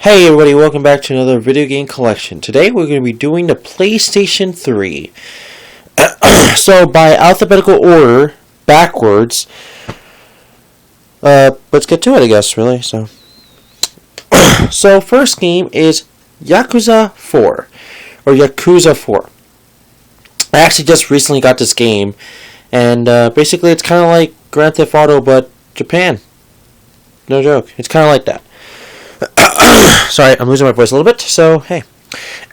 Hey everybody, welcome back to another video game collection. Today we're going to be doing the PlayStation 3. So by alphabetical order, backwards, let's get to it I guess, really. So first game is Yakuza 4, or Yakuza 4. I actually just recently got this game, and basically it's kind of like Grand Theft Auto, but Japan. No joke, it's kind of like that. Sorry, I'm losing my voice a little bit, so hey.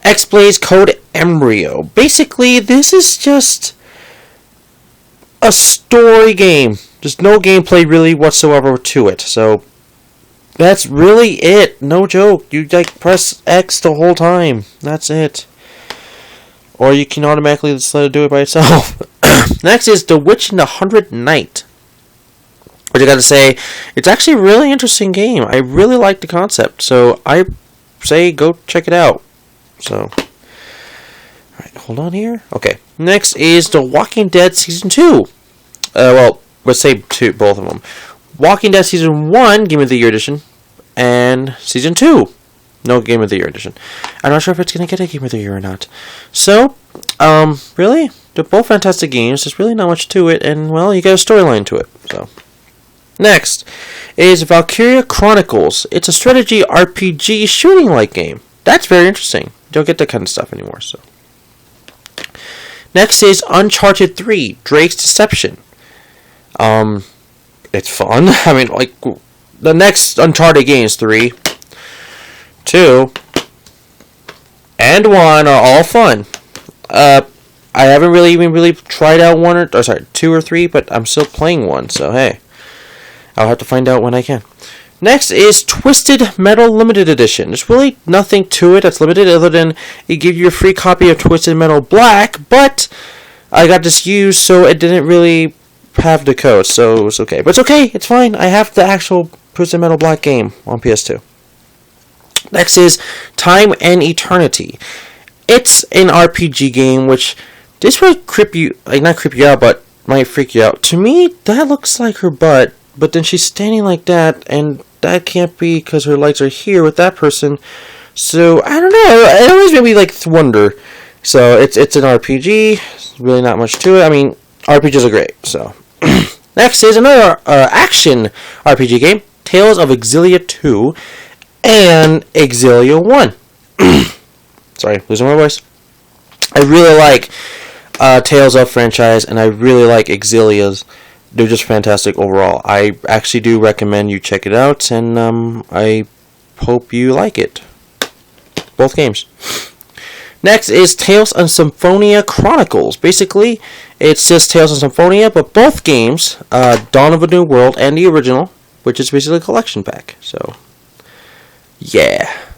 X-Blaze Code Embryo. Basically, this is just a story game. There's no gameplay really whatsoever to it, so that's really it. No joke. You like press X the whole time. That's it. Or you can automatically just let it do it by itself. Next is The Witch and the 100th Night. But I gotta say, it's actually a really interesting game. I really like the concept, so I say go check it out. So, alright, hold on here. Okay, next is The Walking Dead Season 2. Well, let's say two, both of them. Walking Dead Season 1, Game of the Year Edition, and Season 2, no Game of the Year Edition. I'm not sure if it's gonna get a Game of the Year or not. So, really, they're both fantastic games. There's really not much to it, and, well, you got a storyline to it, so. Next is Valkyria Chronicles. It's a strategy RPG shooting-like game. That's very interesting. You don't get that kind of stuff anymore. So, next is Uncharted 3: Drake's Deception. It's fun. I mean, like, the next Uncharted games, 3, 2, and 1 are all fun. I haven't really tried out 2 or 3, but I'm still playing 1. So hey. I'll have to find out when I can. Next is Twisted Metal Limited Edition. There's really nothing to it that's limited other than it gives you a free copy of Twisted Metal Black, but I got this used, so it didn't really have the code, so it's okay. But it's okay, it's fine. I have the actual Twisted Metal Black game on PS2. Next is Time and Eternity. It's an RPG game, which this would not creep you out, but might freak you out. To me, that looks like her butt. But then she's standing like that, and that can't be because her legs are here with that person. So, I don't know. It always made me, wonder. So, it's an RPG. Really not much to it. I mean, RPGs are great, so. Next is another action RPG game. Tales of Exilia 2 and Exilia 1. Sorry, losing my voice. I really like Tales of franchise, and I really like Exilia's. They're just fantastic overall. I actually do recommend you check it out, and I hope you like it. Both games. Next is Tales of Symphonia Chronicles. Basically, it's just Tales of Symphonia, but both games, Dawn of a New World and the original, which is basically a collection pack. So, yeah.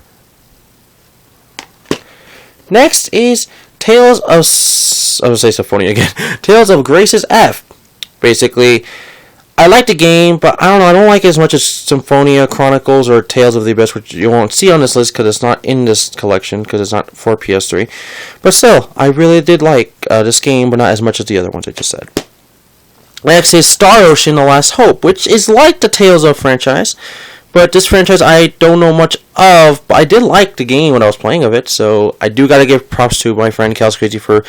Next is Tales of... I was going to say Symphonia again. Tales of Graces F. Basically, I like the game, but I don't know, I don't like it as much as Symphonia Chronicles or Tales of the Abyss, which you won't see on this list because it's not in this collection, because it's not for PS3. But still, I really did like this game, but not as much as the other ones I just said. Next is Star Ocean: The Last Hope, which is like the Tales of franchise, but this franchise I don't know much of, but I did like the game when I was playing of it, so I do gotta give props to my friend Cal's Crazy for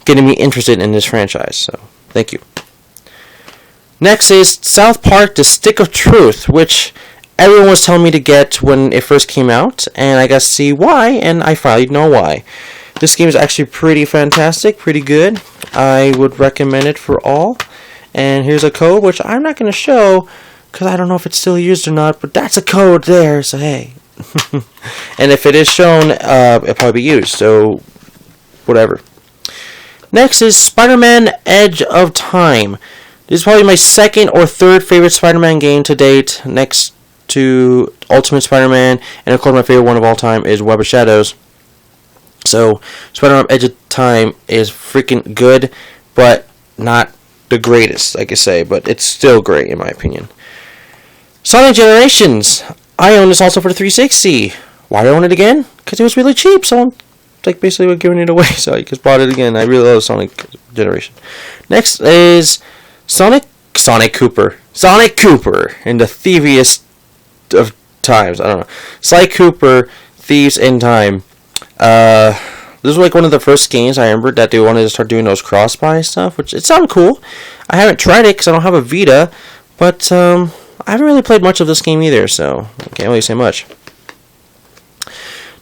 getting me interested in this franchise, so thank you. Next is South Park: The Stick of Truth, which everyone was telling me to get when it first came out, and I got to see why, and I finally know why. This game is actually pretty fantastic, pretty good. I would recommend it for all. And here's a code, which I'm not going to show, because I don't know if it's still used or not, but that's a code there, so hey. And if it is shown, it'll probably be used, so whatever. Next is Spider-Man: Edge of Time. This is probably my second or third favorite Spider-Man game to date, next to Ultimate Spider-Man, and of course my favorite one of all time is Web of Shadows. So, Spider-Man: Edge of Time is freaking good, but not the greatest, I could say, but it's still great in my opinion. Sonic Generations. I own this also for the 360. Why do I own it again? Because it was really cheap, so basically we're giving it away, so I just bought it again. I really love Sonic Generation. Next is Sonic Cooper, and the thieviest of times. I don't know. Sly Cooper, Thieves in Time. This was like one of the first games I remember that they wanted to start doing those cross-buy stuff, which it sounded cool. I haven't tried it because I don't have a Vita, but I haven't really played much of this game either, so I can't really say much.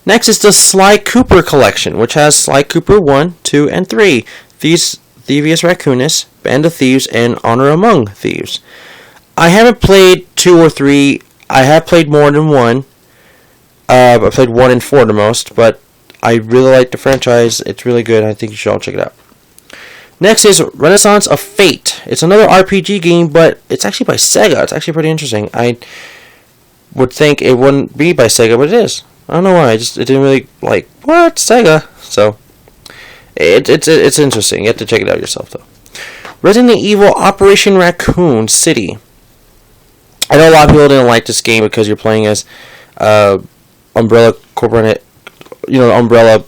Next is the Sly Cooper collection, which has Sly Cooper 1, 2, and 3, Thievius Raccoonus, Band of Thieves, and Honor Among Thieves. I haven't played 2 or 3. I have played more than 1. I played 1 and 4 the most, but I really like the franchise. It's really good. I think you should all check it out. Next is Renaissance of Fate. It's another RPG game, but it's actually by Sega. It's actually pretty interesting. I would think it wouldn't be by Sega, but it is. I don't know why. It didn't really like, what? Sega? So, it's interesting. You have to check it out yourself, though. Resident Evil Operation Raccoon City. I know a lot of people didn't like this game because you're playing as Umbrella Corporate, Umbrella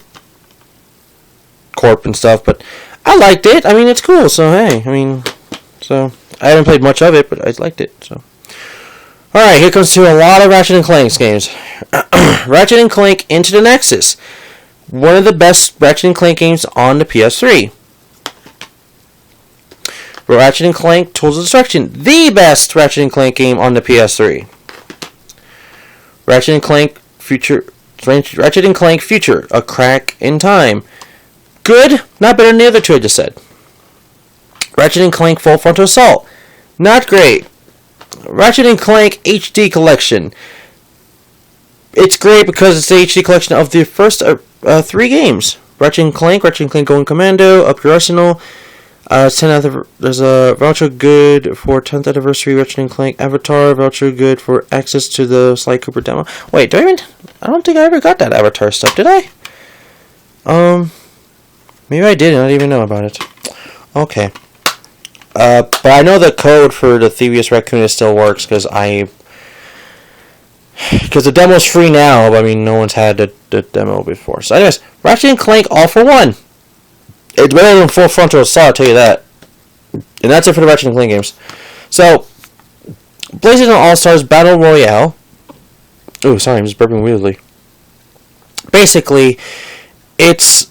Corp and stuff, but I liked it. I mean, it's cool, so hey, I haven't played much of it, but I liked it, so. Alright, here comes to a lot of Ratchet & Clank games. Ratchet & Clank Into the Nexus. One of the best Ratchet & Clank games on the PS3. Ratchet & Clank Tools of Destruction. The best Ratchet & Clank game on the PS3. Ratchet & Clank Future, A Crack in Time. Good, not better than the other two I just said. Ratchet & Clank Full Frontal Assault. Not great. Ratchet & Clank HD Collection. It's great because it's the HD collection of the first 3 games. Ratchet & Clank Going Commando, Up Your Arsenal. There's a voucher good for 10th anniversary Ratchet & Clank Avatar. Voucher good for access to the Sly Cooper demo. Wait, I don't think I ever got that Avatar stuff, did I? Maybe I did, and I didn't even know about it. Okay. But I know the code for the Thievius Raccoonus still works, because the demo's free now, but I mean, no one's had the demo before. So anyways, Ratchet & Clank All for One. It's better than Full Frontal Assault, I'll tell you that. And that's it for the Ratchet & Clank games. So, PlayStation All-Stars Battle Royale. Oh, sorry, I'm just burping weirdly. Basically, it's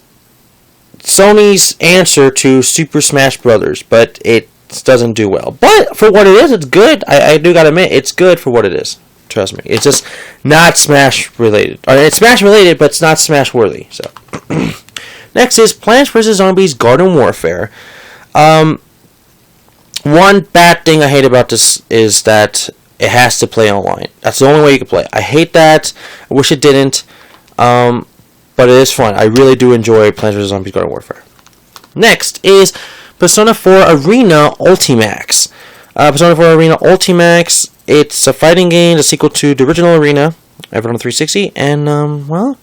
Sony's answer to Super Smash Brothers, but it doesn't do well. But for what it is, it's good. I do gotta admit, it's good for what it is. Trust me. It's just not Smash related. It's Smash related, but it's not Smash worthy. So, next is Plants vs. Zombies Garden Warfare. One bad thing I hate about this is that it has to play online. That's the only way you can play. I hate that. I wish it didn't. But it is fun. I really do enjoy Plants vs. Zombies Garden Warfare. Next is Persona 4 Arena Ultimax. Persona 4 Arena Ultimax. It's a fighting game, the sequel to the original Arena, ever on the 360. And, well,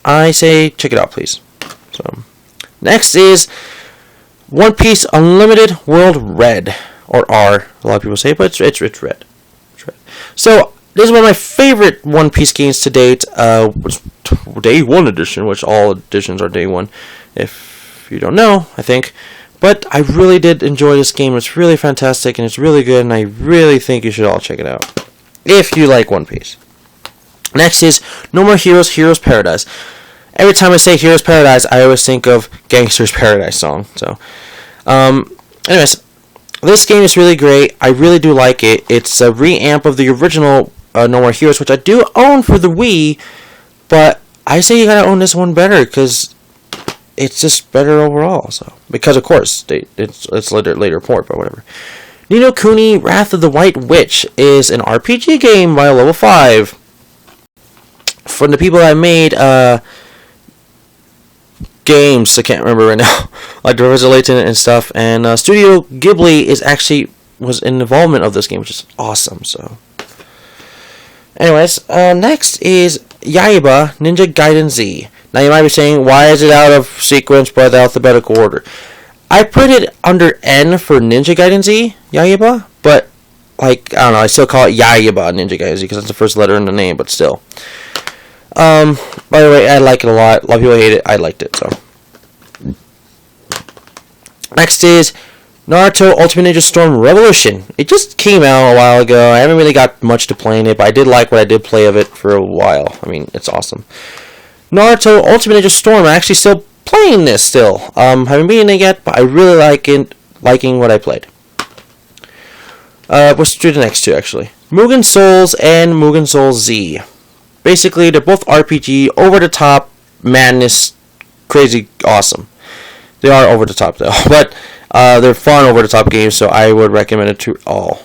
I say check it out, please. So, next is One Piece Unlimited World Red, or R, a lot of people say, but it's red. It's red. So, this is one of my favorite One Piece games to date. Was Day 1 edition, which all editions are Day 1, if you don't know, I think. But I really did enjoy this game. It's really fantastic, and it's really good, and I really think you should all check it out, if you like One Piece. Next is No More Heroes, Heroes Paradise. Every time I say Heroes Paradise, I always think of Gangster's Paradise song. So, anyways, this game is really great. I really do like it. It's a reamp of the original No More Heroes, which I do own for the Wii, but I say you gotta own this one better, because it's just better overall. So, because of course it's later port, but whatever. Ni no Kuni: Wrath of the White Witch is an RPG game by level 5 from the people that made games I can't remember right now, like Professor Layton and stuff. And Studio Ghibli was in involvement of this game, which is awesome. So, anyways, next is Yaiba Ninja Gaiden Z. Now you might be saying, why is it out of sequence by the alphabetical order? I put it under N for Ninja Gaiden Z, Yaiba, but, like, I don't know, I still call it Yaiba Ninja Gaiden Z because that's the first letter in the name, but still. By the way, I like it a lot. A lot of people hate it. I liked it, so. Next is Naruto Ultimate Ninja Storm Revolution. It just came out a while ago. I haven't really got much to play in it, but I did like what I did play of it for a while. I mean, it's awesome. Naruto Ultimate Ninja Storm. I'm actually still playing this still. Haven't beaten it yet, but I really liking what I played. Let's do the next two, actually. Mugen Souls and Mugen Souls Z. Basically, they're both RPG, over-the-top, madness, crazy, awesome. They are over-the-top, though. But they're fun over-the-top games, so I would recommend it to all.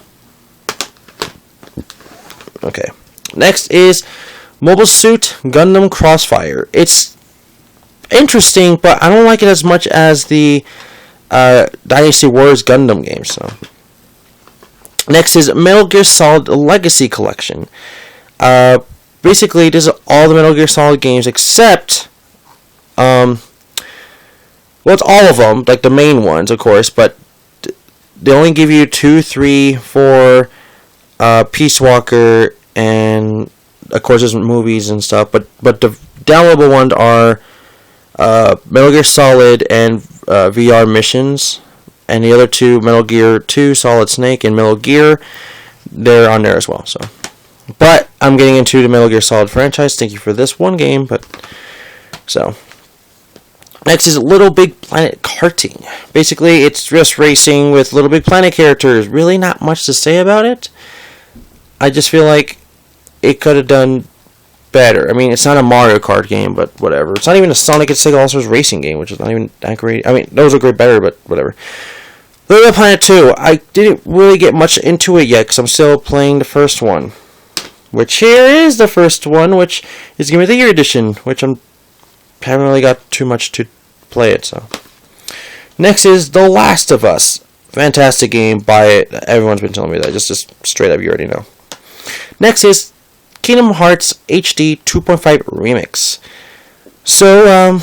Okay. Next is Mobile Suit Gundam Crossfire. It's interesting, but I don't like it as much as the Dynasty Warriors Gundam games. So. Next is Metal Gear Solid Legacy Collection. Basically, this is all the Metal Gear Solid games except, well, it's all of them, like the main ones, of course, but they only give you 2, 3, 4, Peace Walker, and of course there's movies and stuff, but the downloadable ones are Metal Gear Solid and VR Missions, and the other two, Metal Gear 2, Solid Snake, and Metal Gear, they're on there as well, so. But I'm getting into the Metal Gear Solid franchise. Thank you for this one game, but so. Next is Little Big Planet Karting. Basically, it's just racing with Little Big Planet characters. Really not much to say about it. I just feel like it could have done better. I mean, it's not a Mario Kart game, but whatever. It's not even a Sonic and Sega All-Stars racing game, which is not even that great. I mean, those are great better, but whatever. Little Big Planet 2. I didn't really get much into it yet, because I'm still playing the first one. Which here is the first one, which is Game of the Year edition, which I haven't really got too much to play it, so. Next is The Last of Us. Fantastic game, buy it. Everyone's been telling me that, just straight up, you already know. Next is Kingdom Hearts HD 2.5 Remix. So,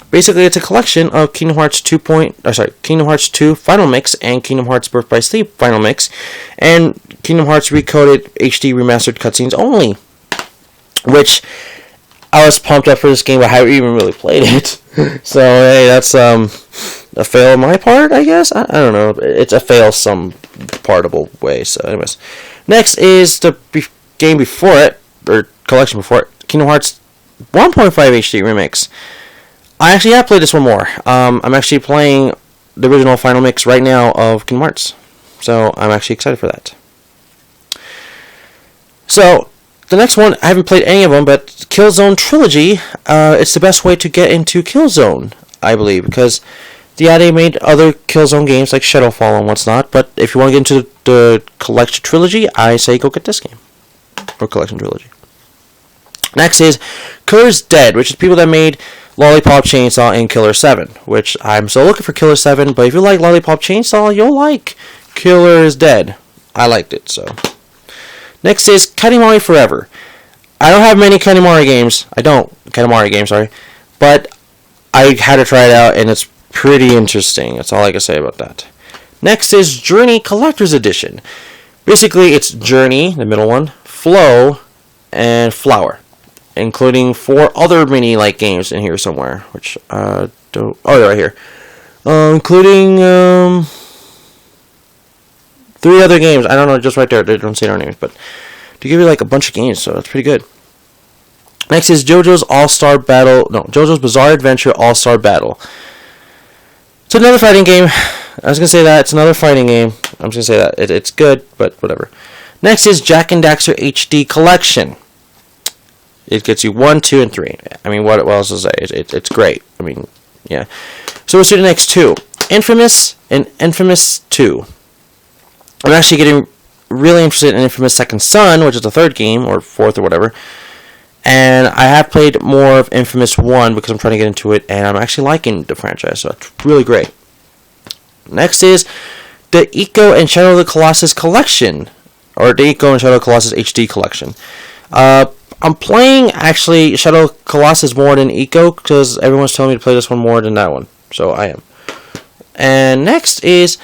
basically it's a collection of Kingdom Hearts 2 Final Mix and Kingdom Hearts Birth by Sleep Final Mix, and Kingdom Hearts Recoded HD Remastered Cutscenes only, which I was pumped up for this game, but I haven't even really played it. So, hey, that's a fail on my part, I guess? I don't know. It's a fail some partable way, so anyways. Next is the game before it, or collection before it, Kingdom Hearts 1.5 HD Remix. I actually have played this one more. I'm actually playing the original Final Mix right now of Kingdom Hearts. So, I'm actually excited for that. So, the next one, I haven't played any of them, but Killzone Trilogy, it's the best way to get into Killzone, I believe, because, yeah, they made other Killzone games like Shadowfall and what's not, but if you want to get into the Collection Trilogy, I say go get this game, or Collection Trilogy. Next is Killer's Dead, which is people that made Lollipop Chainsaw and Killer 7, which I'm still looking for Killer 7, but if you like Lollipop Chainsaw, you'll like Killer is Dead. I liked it, so. Next is Katamari Forever. I don't have many Katamari games. But I had to try it out, and it's pretty interesting. That's all I can say about that. Next is Journey Collector's Edition. Basically, it's Journey, the middle one, Flow, and Flower, including 4 other mini-like games in here somewhere, which, they're right here. Including, 3 other games. I don't know, just right there. They don't say their names, but they give you like a bunch of games, so that's pretty good. Next is JoJo's JoJo's Bizarre Adventure All-Star Battle. It's another fighting game. I was gonna say that it's another fighting game. I'm just gonna say that it's good, but whatever. Next is Jak and Daxter HD Collection. It gets you 1, 2, and 3. I mean, what else to say? It's great. I mean, yeah. So let's do the next 2. Infamous and Infamous 2. I'm actually getting really interested in Infamous Second Son, which is the 3rd game, or 4th, or whatever. And I have played more of Infamous 1 because I'm trying to get into it, and I'm actually liking the franchise, so it's really great. Next is the Ico and Shadow of the Colossus Collection, or the Ico and Shadow of the Colossus HD Collection. I'm playing, actually, Shadow of the Colossus more than Ico, because everyone's telling me to play this one more than that one, so I am. And next is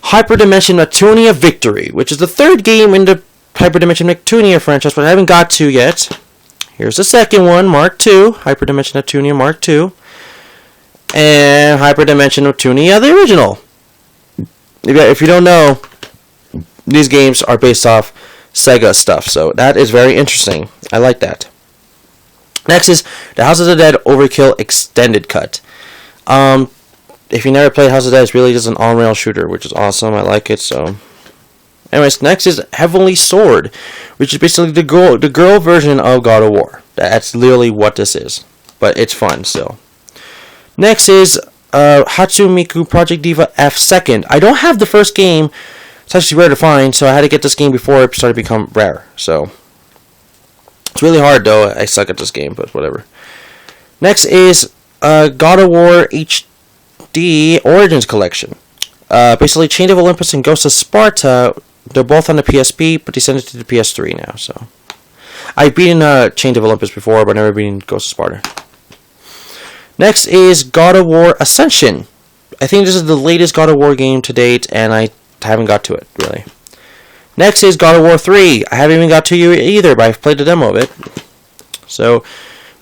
Hyperdimension Neptunia Victory, which is the 3rd game in the Hyperdimension Neptunia franchise, but I haven't got to yet. Here's the second one, Mark II, Hyperdimension Neptunia Mark II, and Hyperdimension Neptunia, the original. if you don't know, these games are based off Sega stuff, so that is very interesting. I like that. Next is the House of the Dead Overkill Extended Cut. If you never played House of the Dead, it's really just an on-rail shooter, which is awesome. I like it, so... Anyways, next is Heavenly Sword, which is basically the girl version of God of War. That's literally what this is, but it's fun still. Next is Hatsumiku Project Diva F Second. I don't have the first game. It's actually rare to find, so I had to get this game before it started to become rare. So it's really hard, though. I suck at this game, but whatever. Next is God of War HD Origins Collection. Basically, Chain of Olympus and Ghost of Sparta. They're both on the PSP, but they sent it to the PS3 now. So I've beaten Chain of Olympus before, but never beaten Ghost of Sparta. Next is God of War Ascension. I think this is the latest God of War game to date, and I haven't got to it, really. Next is God of War 3. I haven't even got to you either, but I've played the demo of it. So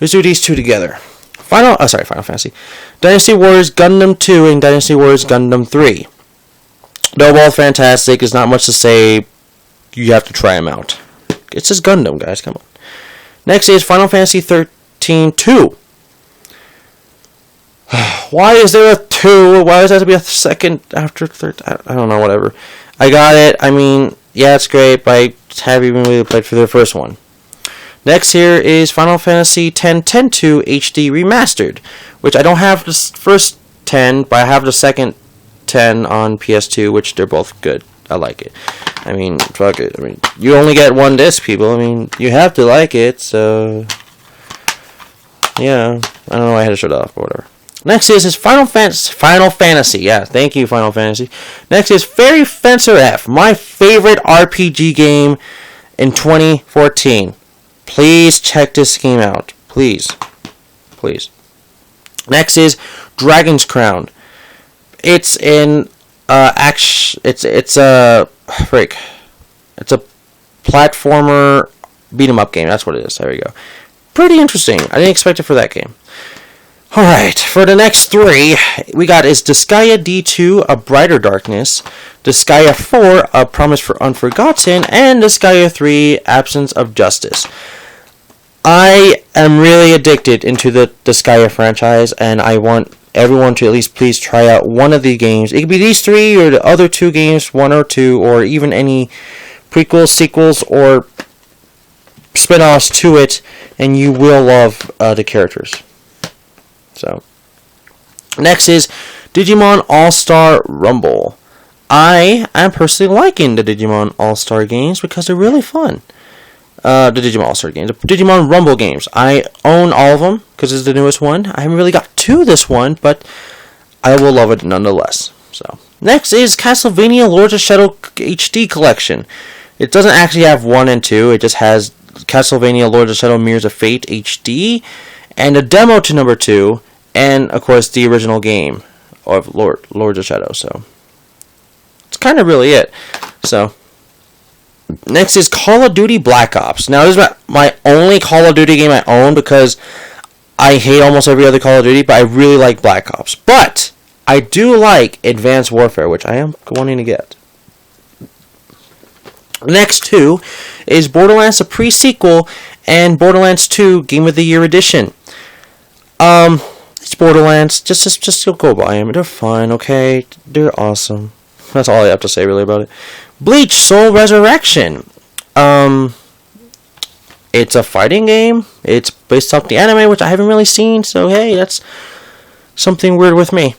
let's do these two together. Final Fantasy. Dynasty Warriors Gundam 2 and Dynasty Warriors Gundam 3. They're both fantastic. There's not much to say. You have to try them out. It's just Gundam, guys. Come on. Next is Final Fantasy 13-2. Why is there a 2? Why does there have to be a second after third? I don't know, whatever. I got it. I mean, yeah, it's great, but I haven't even really played for the first one. Next here is Final Fantasy X-10-2 HD Remastered, which I don't have the first 10, but I have the second 10 on PS2, which they're both good. I like it. I mean, fuck it. I mean, you only get one disc, people. I mean, you have to like it, so... Yeah. I don't know why I had to shut it off, but whatever. Next is Final Fantasy. Yeah, thank you, Final Fantasy. Next is Fairy Fencer F, my favorite RPG game in 2014. Please check this game out. Please. Please. Next is Dragon's Crown. It's in action. It's a platformer beat 'em up game. That's what it is. There we go. Pretty interesting. I didn't expect it for that game. All right, for the next three, we got is Disgaea D2, A Brighter Darkness, Disgaea 4, A Promise for Unforgotten, and Disgaea 3, Absence of Justice. I am really addicted into the Disgaea franchise, and I want everyone to at least please try out one of the games. It could be these three or the other two games, one or two, or even any prequels, sequels, or spin-offs to it, and you will love the characters. So, next is Digimon All-Star Rumble. I am personally liking the Digimon All-Star games because they're really fun. The Digimon All-Star games. The Digimon Rumble games. I own all of them because it's the newest one. I haven't really got to this one, but I will love it nonetheless. So, next is Castlevania Lords of Shadow HD Collection. It doesn't actually have 1 and 2. It just has Castlevania Lords of Shadow Mirrors of Fate HD and a demo to number 2, and of course the original game of Lords of Shadow. So it's kind of really it. So next is Call of Duty Black Ops. Now this is my only Call of Duty game I own because I hate almost every other Call of Duty, but I really like Black Ops. But I do like Advanced Warfare, which I am wanting to get. Next two is Borderlands, a pre-sequel, and Borderlands 2 Game of the Year Edition. It's Borderlands. Just go buy them. They're fine, okay? They're awesome. That's all I have to say really about it. Bleach Soul Resurrection. It's a fighting game. It's based off the anime, which I haven't really seen, so hey, that's something weird with me.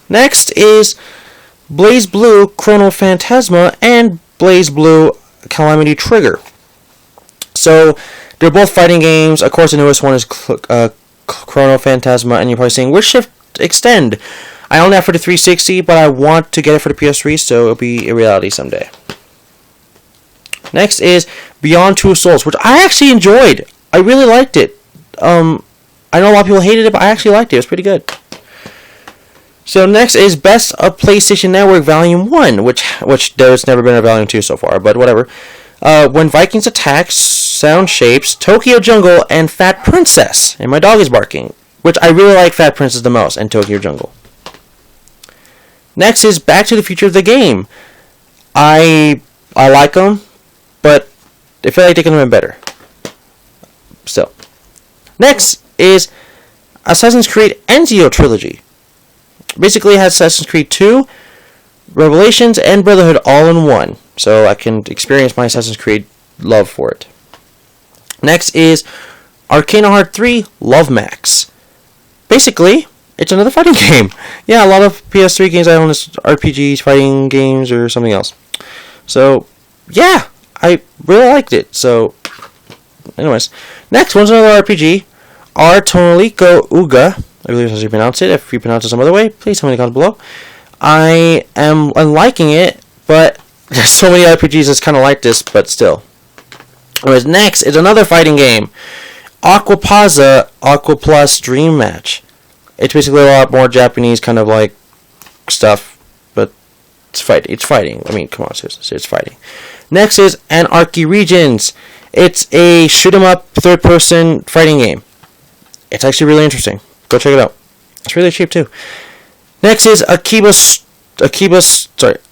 Next is Blaze Blue Chrono Phantasma and Blaze Blue Calamity Trigger. So they're both fighting games. Of course, the newest one is Chrono Phantasma, and you're probably saying, "Where's Shift Extend?" I own that for the 360, but I want to get it for the PS3, so it'll be a reality someday. Next is Beyond Two Souls, which I actually enjoyed. I really liked it. I know a lot of people hated it, but I actually liked it. It was pretty good. So next is Best of PlayStation Network Volume 1, which there's never been a Volume 2 so far, but whatever. When Vikings Attack, Sound Shapes, Tokyo Jungle, and Fat Princess. And my dog is barking, which I really like Fat Princess the most, and Tokyo Jungle. Next is Back to the Future the game. I like them, but I feel like they could have been better. Still. Next is Assassin's Creed Ezio Trilogy. Basically, it has Assassin's Creed 2, Revelations, and Brotherhood all in one. So I can experience my Assassin's Creed love for it. Next is Arcana Heart 3 Love Max. Basically, it's another fighting game. Yeah, a lot of PS3 games I own is RPGs, fighting games, or something else. So, yeah, I really liked it. So, anyways. Next one's another RPG. R. Tonolico Uga. I believe that's how you pronounce it. If you pronounce it some other way, please tell me in the comments below. I'm liking it, but there's so many RPGs that's kind of like this, but still. Anyways, next is another fighting game. Aquapazza Aqua Plus Dream Match. It's basically a lot more Japanese kind of like stuff, but it's fighting. I mean, come on, seriously, it's fighting. Next is Anarchy Regions. It's a shoot 'em up third person fighting game. It's actually really interesting. Go check it out. It's really cheap too. Next is Akiba's Trip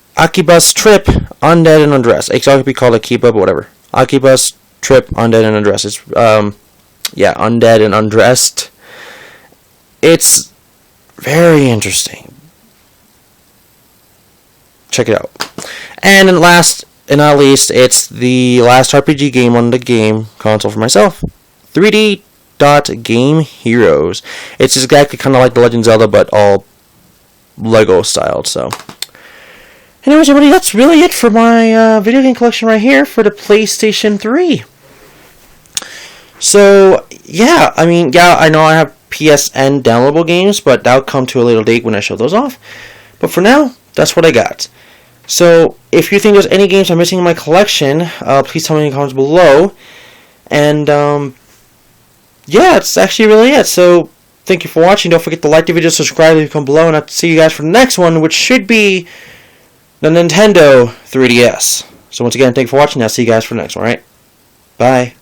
Undead and Undressed. It could be called Akiba, but whatever. Akiba's Trip Undead and Undressed. It's Undead and Undressed. It's very interesting. Check it out. And then last and not least, it's the last RPG game on the game console for myself. 3D Game Heroes. It's exactly kind of like the Legend of Zelda, but all Lego styled. So, anyways, everybody, that's really it for my video game collection right here for the PlayStation 3. So, yeah, I mean, yeah, I know I have PSN downloadable games, but that'll come to a later date when I show those off. But for now, that's what I got. So, if you think there's any games I'm missing in my collection, please tell me in the comments below. And, yeah, it's actually really it. So, thank you for watching. Don't forget to like the video, subscribe, leave a comment below, and I'll see you guys for the next one, which should be the Nintendo 3DS. So, once again, thank you for watching. I'll see you guys for the next one, alright? Bye.